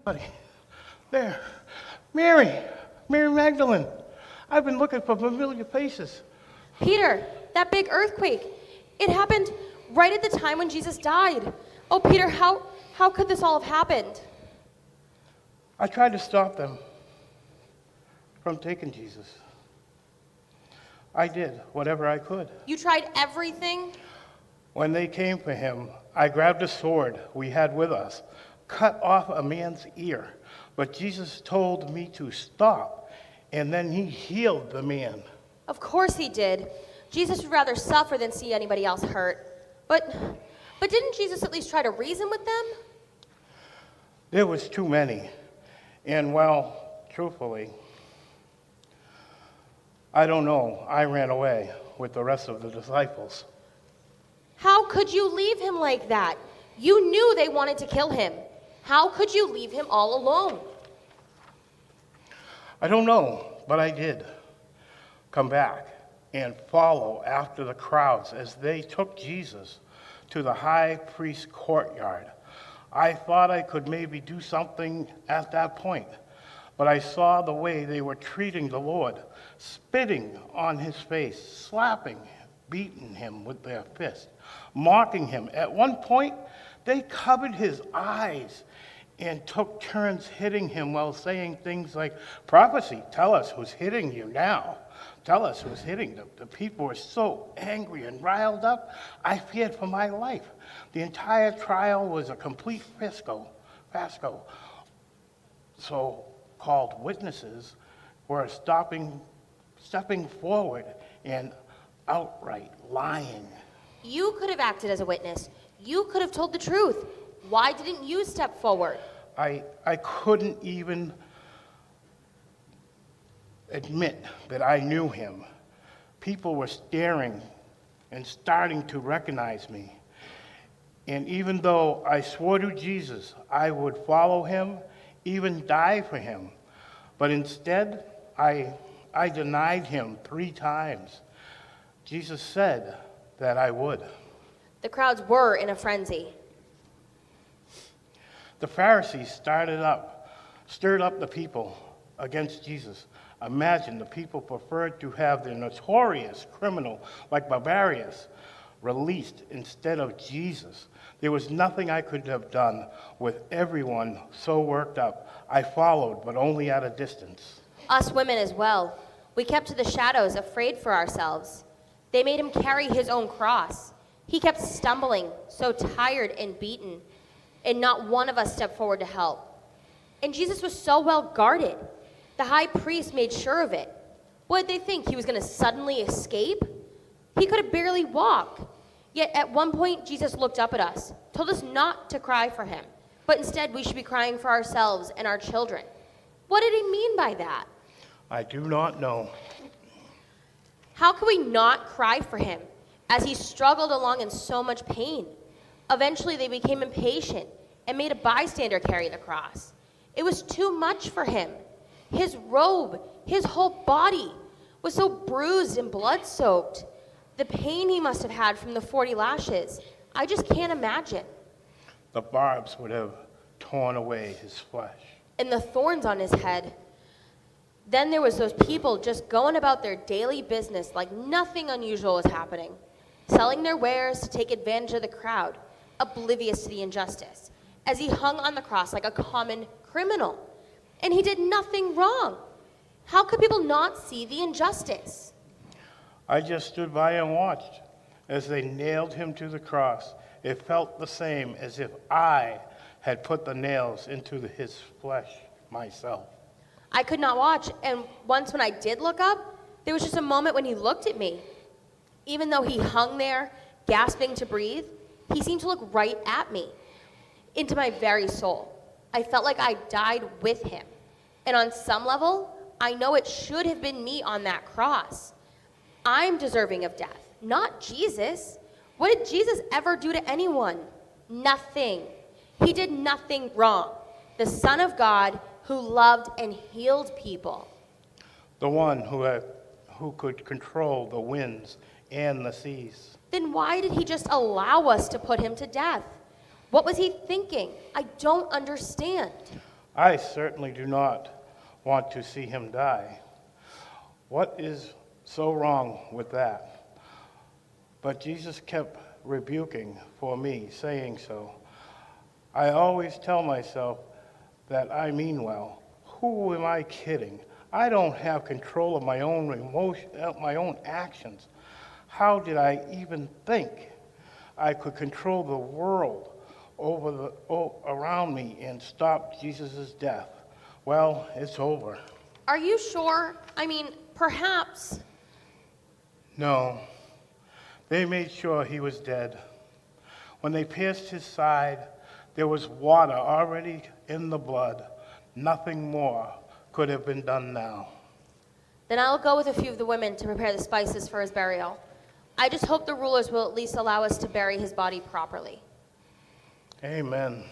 Buddy, there. Mary Magdalene. I've been looking for familiar faces. Peter, that big earthquake. It happened right at the time when Jesus died. Oh, Peter, how could this all have happened? I tried to stop them from taking Jesus. I did whatever I could. You tried everything? When they came for him, I grabbed a sword we had with us, cut off a man's ear. But Jesus told me to stop, and then he healed the man. Of course he did. Jesus would rather suffer than see anybody else hurt. But didn't Jesus at least try to reason with them? There was too many. And well, truthfully, I don't know. I ran away with the rest of the disciples. How could you leave him like that? You knew they wanted to kill him. How could you leave him all alone? I don't know, but I did come back and follow after the crowds as they took Jesus to the high priest's courtyard. I thought I could maybe do something at that point, but I saw the way they were treating the Lord, spitting on his face, slapping, beating him with their fists, mocking him. At one point, they covered his eyes and took turns hitting him while saying things like, "Prophecy, tell us who's hitting you now. Tell us who's hitting them." The people were so angry and riled up, I feared for my life. The entire trial was a complete fiasco. So-called witnesses were stepping forward and outright lying. You could have acted as a witness. You could have told the truth. Why didn't you step forward? I couldn't even admit that I knew him. People were staring and starting to recognize me. And even though I swore to Jesus I would follow him, even die for him, but instead I denied him 3 times. Jesus said that I would. The crowds were in a frenzy. The Pharisees stirred up the people against Jesus. Imagine the people preferred to have their notorious criminal like Barbarius released instead of Jesus. There was nothing I could have done with everyone so worked up. I followed, but only at a distance. Us women as well. We kept to the shadows, afraid for ourselves. They made him carry his own cross. He kept stumbling, so tired and beaten, and not one of us stepped forward to help. And Jesus was so well guarded. The high priest made sure of it. What did they think? He was going to suddenly escape? He could have barely walked. Yet at one point, Jesus looked up at us, told us not to cry for him, but instead we should be crying for ourselves and our children. What did he mean by that? I do not know. How could we not cry for him as he struggled along in so much pain? Eventually, they became impatient and made a bystander carry the cross. It was too much for him. His robe, his whole body was so bruised and blood-soaked. The pain he must have had from the 40 lashes, I just can't imagine. The barbs would have torn away his flesh. And the thorns on his head. Then there was those people just going about their daily business like nothing unusual was happening, selling their wares to take advantage of the crowd, oblivious to the injustice, as he hung on the cross like a common criminal. And he did nothing wrong. How could people not see the injustice? I just stood by and watched as they nailed him to the cross. It felt the same as if I had put the nails into his flesh myself. I could not watch, and once when I did look up, there was just a moment when he looked at me. Even though he hung there, gasping to breathe, he seemed to look right at me, into my very soul. I felt like I died with him. And on some level, I know it should have been me on that cross. I'm deserving of death, not Jesus. What did Jesus ever do to anyone? Nothing. He did nothing wrong. The Son of God who loved and healed people. The one who could control the winds and the seas. Then why did he just allow us to put him to death? What was he thinking? I don't understand. I certainly do not want to see him die. What is so wrong with that? But Jesus kept rebuking for me, saying so. I always tell myself that I mean well. Who am I kidding? I don't have control of my own emotion, my own actions. How did I even think I could control the world around me and stop Jesus' death? Well, it's over. Are you sure? I mean, perhaps. No, they made sure he was dead. When they pierced his side, there was water already in the blood. Nothing more could have been done now. Then I'll go with a few of the women to prepare the spices for his burial. I just hope the rulers will at least allow us to bury his body properly. Amen.